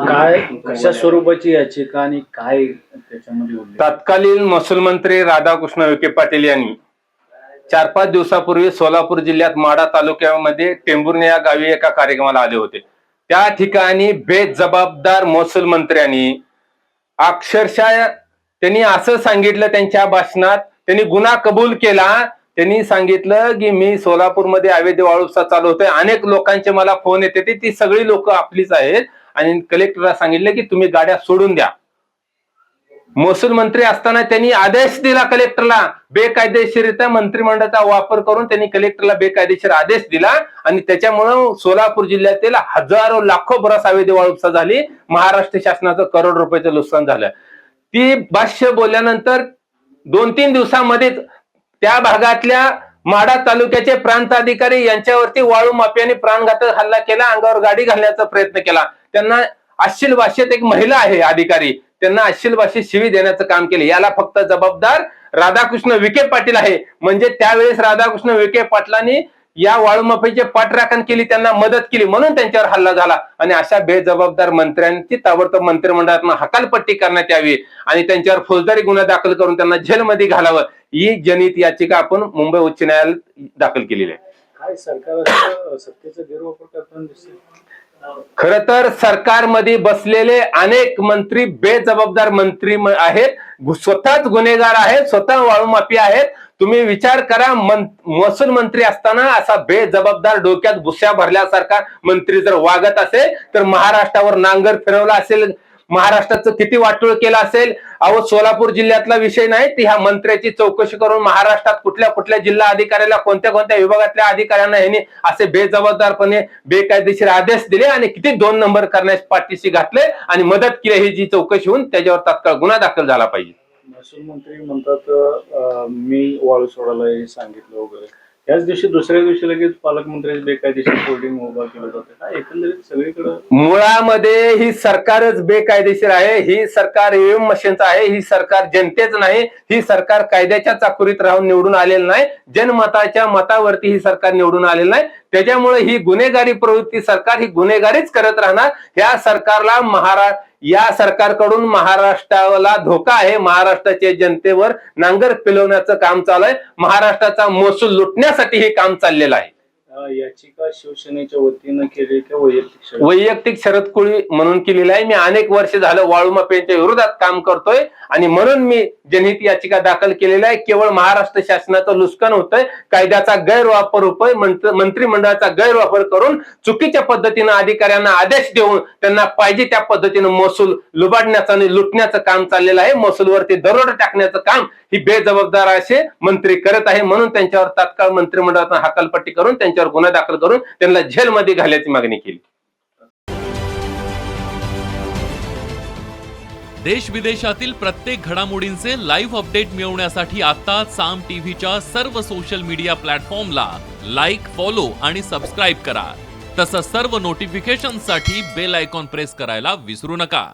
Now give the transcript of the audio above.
काय कशा स्वरूपाची याचिका आणि काय त्याच्यामध्ये उल्लेख? तत्कालीन महसूल मंत्री राधाकृष्ण विखे पाटील यांनी 4-5 दिवसापूर्वी सोलापूर जिल्ह्यात माढा तालुक्यामध्ये टेंभुर्णी या गावी एका कार्यक्रमाला आले होते. त्या ठिकाणी बेजबाबदार महसूल मंत्र्यांनी अक्षरशः त्यांनी असं सांगितलं त्यांच्या भाषणात, त्यांनी गुन्हा कबूल केला. त्यांनी सांगितलं की मी सोलापूरमध्ये अवैध वाळू उपसा चालू होतोय, अनेक लोकांचे मला फोन येते, ती सगळी लोक आपलीच आहेत आणि कलेक्टरला सांगितलं की तुम्ही गाड्या सोडून द्या. महसूल मंत्री असताना त्यांनी आदेश दिला कलेक्टरला, बेकायदेशीररित्या मंत्रिमंडळाचा वापर करून त्यांनी कलेक्टरला बेकायदेशीर आदेश दिला आणि त्याच्यामुळे सोलापूर जिल्ह्यातील हजारो लाखो बराच अवैध वाळू उपसा झाली. महाराष्ट्र शासनाचं करोड रुपयाचं नुकसान झालं. ती भाष्य बोलल्यानंतर 2-3 दिवसामध्येच त्या भागातल्या माढा तालुक्याचे प्रांत अधिकारी यांच्यावरती वाळू माफियाने प्राणघातक हल्ला केला, अंगावर गाडी घालण्याचा प्रयत्न केला. त्यांना अश्लील भाषेत, एक महिला आहे अधिकारी, त्यांना अश्लील भाषेत शिवी देण्याचं काम केले. याला फक्त जबाबदार राधाकृष्ण विखे पाटील आहे. म्हणजे त्यावेळेस राधाकृष्ण विखे पाटलांनी या वाळू माफीची पाठराखण केली, त्यांना मदत केली, म्हणून त्यांच्यावर हल्ला झाला. आणि अशा बेजबाबदार मंत्र्यांची ताबडतोब मंत्रिमंडळातून हकालपट्टी करण्यात यावी आणि त्यांच्यावर फौजदारी गुन्हा दाखल करून त्यांना जेलमध्ये घालावं, ही जनहित याचिका आपण मुंबई उच्च न्यायालयात दाखल केलेली आहे. काय सरकार सत्तेचा गैरवापर करताना दिसते? खर तर सरकारमध्ये बसलेले अनेक मंत्री बेजबाबदार मंत्री आहेत, स्वतःच गुन्हेगार आहेत, स्वतः वाळू माफी आहेत. तुम्ही विचार करा, महसूल मंत्री असताना असा बेजबाबदार डोक्यात भुस्या भरल्यासारखा मंत्री जर वागत असेल तर महाराष्ट्रावर नांगर फिरवला असेल, महाराष्ट्राचं किती वाटोळ केलं असेल. अहो, सोलापूर जिल्ह्यातला विषय नाही, ती ह्या मंत्र्याची चौकशी करून महाराष्ट्रात कुठल्या कुठल्या जिल्हा अधिकाऱ्याला, कोणत्या कोणत्या विभागातल्या अधिकाऱ्यांना यांनी असे बेजबाबदारपणे बेकायदेशीर आदेश दिले आणि किती 2 नंबर करण्यास पाठीशी घातले आणि मदत केली, ही जी चौकशी होऊन त्याच्यावर तात्काळ गुन्हा दाखल झाला पाहिजे. महसूल मंत्री म्हणतात मी वाळू सोडायला सांगितलं वगैरे, त्याच दिवशी दुसऱ्या दिवशी लगेच पालकमंत्र्यांची बेकायदेशीर होर्डिंग उभा केलं जातं. काय एकंदरीत सगळीकडे मुळामध्ये ही सरकारच बेकायदेशीर आहे. ही सरकार ईव्हीएम मशीनचं आहे. ही सरकार जनतेच नाही. ही सरकार कायद्याच्या चाकुरीत राहून निवडून आलेलं नाही. जनमताच्या मतावरती ही सरकार निवडून आलेलं नाही. त्याच्यामुळे ही गुन्हेगारी प्रवृत्ती सरकार ही गुन्हेगारीच करत राहणार. या सरकारला या सरकारकडून महाराष्ट्राला धोका आहे. महाराष्ट्राच्या जनतेवर नांगर फिरवण्याचं काम चालू आहे. महाराष्ट्राचा महसूल लुटण्यासाठी हे काम चाललेलं आहे. याचिका शिवसेनेच्या वतीनं केली की वैयक्तिक शरद कुळी म्हणून केलेला आहे. मी अनेक वर्ष झालं वाळू माफियांच्या विरोधात काम करतोय आणि म्हणून मी जनहित याचिका दाखल केलेला आहे. केवळ महाराष्ट्र शासनाचं नुकसान होतंय, कायद्याचा गैरवापर होतोय, मंत्रिमंडळाचा गैरवापर करून चुकीच्या पद्धतीनं अधिकाऱ्यांना आदेश देऊन त्यांना पाहिजे त्या पद्धतीनं महसूल लुबाडण्याचं आणि लुटण्याचं काम चाललेलं आहे. महसूलवरती दरोडा टाकण्याचं काम ही बेजबाबदार असे मंत्री करत आहे. म्हणून त्यांच्यावर तात्काळ मंत्रिमंडळातून हकालपट्टी करून त्यांच्यावर गुन्हा दाखल करून त्यांना जेलमध्ये घालण्याची मागणी केली. देश विदेशातील प्रत्येक घडामोडींचे लाईव्ह अपडेट मिळवण्यासाठी आता साम टीव्हीच्या सर्व सोशल मीडिया प्लॅटफॉर्मला लाईक, फॉलो आणि सबस्क्राईब करा. तसंच सर्व नोटिफिकेशनसाठी बेल आयकॉन प्रेस करायला विसरू नका.